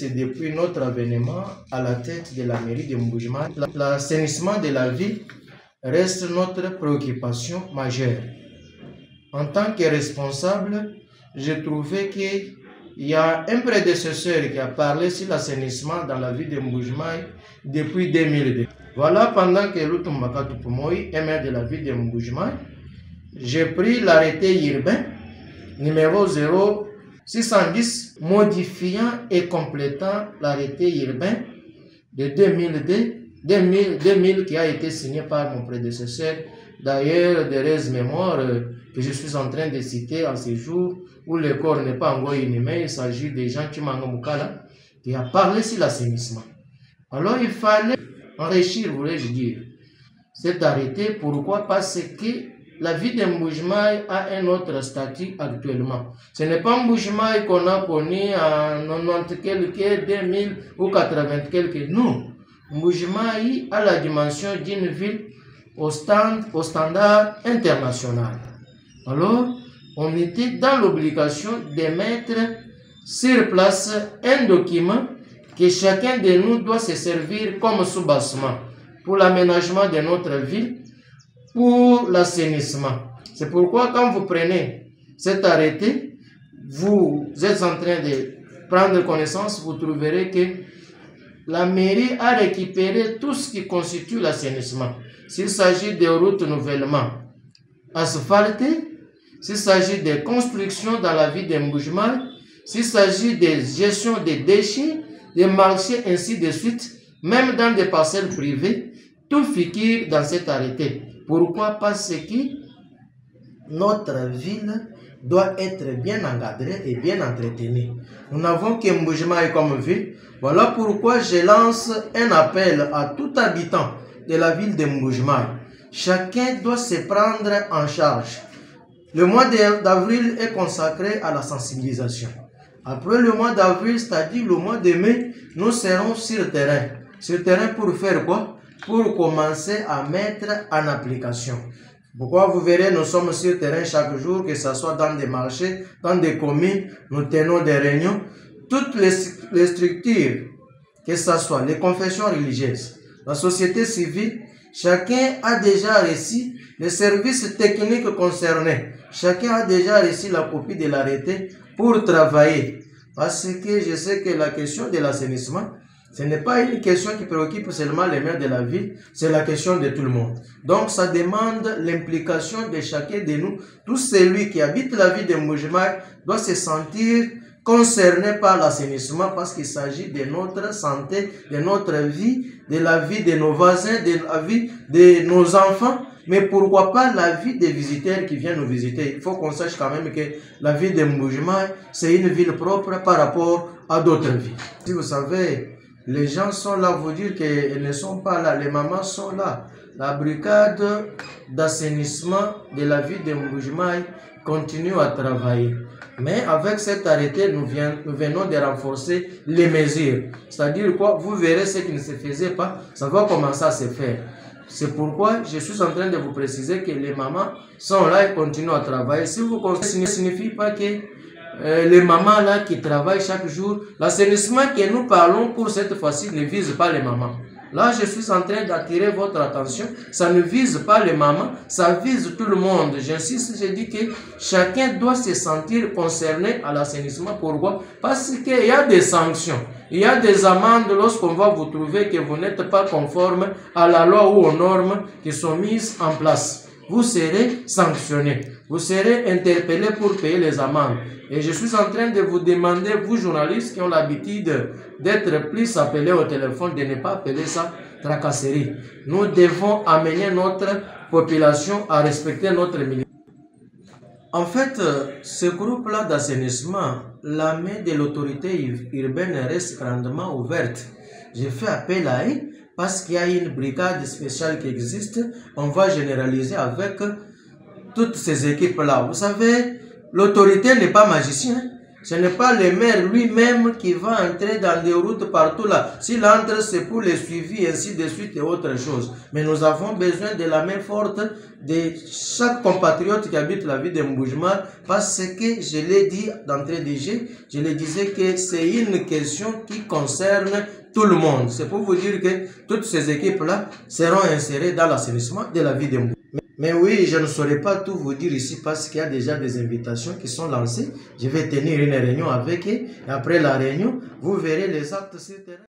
Depuis notre avènement à la tête de la mairie de Mbuji-Mayi, l'assainissement de la ville reste notre préoccupation majeure. En tant que responsable, j'ai trouvé qu'il y a un prédécesseur qui a parlé sur l'assainissement dans la ville de Mbuji-Mayi depuis 2002. Voilà, pendant que Lutumba Tupumoyi est maire de la ville de Mbuji-Mayi, j'ai pris l'arrêté urbain numéro 0610 modifiant et complétant l'arrêté urbain de 2000 qui a été signé par mon prédécesseur, d'ailleurs de rêves mémoire que je suis en train de citer en ces jours où le corps n'est pas encore inhumé. Il s'agit des gens qui qui a parlé sur l'assainissement. Alors il fallait enrichir, voulais-je dire, cet arrêté. Pourquoi? Parce que la ville de Mbuji-Mayi a un autre statut actuellement. Ce n'est pas Mbuji-Mayi qu'on a connu en 90 quelques, 2000 ou 80 quelques. Non. Mbuji-Mayi a la dimension d'une ville au standard international. Alors, on était dans l'obligation de mettre sur place un document que chacun de nous doit se servir comme soubassement pour l'aménagement de notre ville, pour l'assainissement. C'est pourquoi quand vous prenez cet arrêté, vous êtes en train de prendre connaissance, vous trouverez que la mairie a récupéré tout ce qui constitue l'assainissement. S'il s'agit de routes nouvellement asphaltées, s'il s'agit de constructions dans la ville de Mbuji-Mayi, s'il s'agit de gestion des déchets, des marchés, ainsi de suite, même dans des parcelles privées, tout figure dans cet arrêté. Pourquoi? Parce que notre ville doit être bien encadrée et bien entretenue. Nous n'avons que Mbuji-Mayi comme ville. Voilà pourquoi je lance un appel à tout habitant de la ville de Mbuji-Mayi. Chacun doit se prendre en charge. Le mois d'avril est consacré à la sensibilisation. Après le mois d'avril, c'est-à-dire le mois de mai, nous serons sur le terrain. Sur le terrain pour faire quoi? Pour commencer à mettre en application. Pourquoi? Vous verrez, nous sommes sur le terrain chaque jour, que ce soit dans des marchés, dans des communes, nous tenons des réunions. Toutes les structures, que ce soit les confessions religieuses, la société civile, chacun a déjà reçu les services techniques concernés. Chacun a déjà reçu la copie de l'arrêté pour travailler. Parce que je sais que la question de l'assainissement, ce n'est pas une question qui préoccupe seulement les maires de la ville, c'est la question de tout le monde. Donc ça demande l'implication de chacun de nous. Tout celui qui habite la ville de Mbuji-Mayi doit se sentir concerné par l'assainissement parce qu'il s'agit de notre santé, de notre vie, de la vie de nos voisins, de la vie de nos enfants, mais pourquoi pas la vie des visiteurs qui viennent nous visiter. Il faut qu'on sache quand même que la ville de Mbuji-Mayi, c'est une ville propre par rapport à d'autres villes. Si vous savez, les gens sont là, vous dire qu'ils ne sont pas là, les mamans sont là. La brigade d'assainissement de la ville de Mbuji-Mayi continue à travailler. Mais avec cet arrêté, nous venons de renforcer les mesures. C'est-à-dire quoi? Vous verrez ce qui ne se faisait pas, ça va commencer à se faire. C'est pourquoi je suis en train de vous préciser que les mamans sont là et continuent à travailler. Si vous constatez, ce ne signifie pas que les mamans là qui travaillent chaque jour, l'assainissement que nous parlons pour cette fois-ci ne vise pas les mamans. Là, je suis en train d'attirer votre attention. Ça ne vise pas les mamans, ça vise tout le monde. J'insiste, je dis que chacun doit se sentir concerné à l'assainissement. Pourquoi? Parce qu'il y a des sanctions. Il y a des amendes lorsqu'on va vous trouver que vous n'êtes pas conforme à la loi ou aux normes qui sont mises en place. Vous serez sanctionné. Vous serez interpellé pour payer les amendes. Et je suis en train de vous demander, vous journalistes qui ont l'habitude d'être plus appelés au téléphone, de ne pas appeler ça tracasserie. Nous devons amener notre population à respecter notre milieu. En fait, ce groupe-là d'assainissement, la main de l'autorité urbaine reste grandement ouverte. J'ai fait appel à eux parce qu'il y a une brigade spéciale qui existe. On va généraliser avec toutes ces équipes-là. Vous savez, l'autorité n'est pas magicien. Ce n'est pas le maire lui-même qui va entrer dans des routes partout là. S'il entre, c'est pour les suivis, ainsi de suite et autre chose. Mais nous avons besoin de la main forte de chaque compatriote qui habite la ville de Mboujimar, parce que je l'ai dit d'entrée de jeu, je le disais que c'est une question qui concerne tout le monde. C'est pour vous dire que toutes ces équipes-là seront insérées dans l'assainissement de la ville de Mboujimar. Mais oui, je ne saurais pas tout vous dire ici parce qu'il y a déjà des invitations qui sont lancées. Je vais tenir une réunion avec eux. Et après la réunion, vous verrez les actes sur le terrain.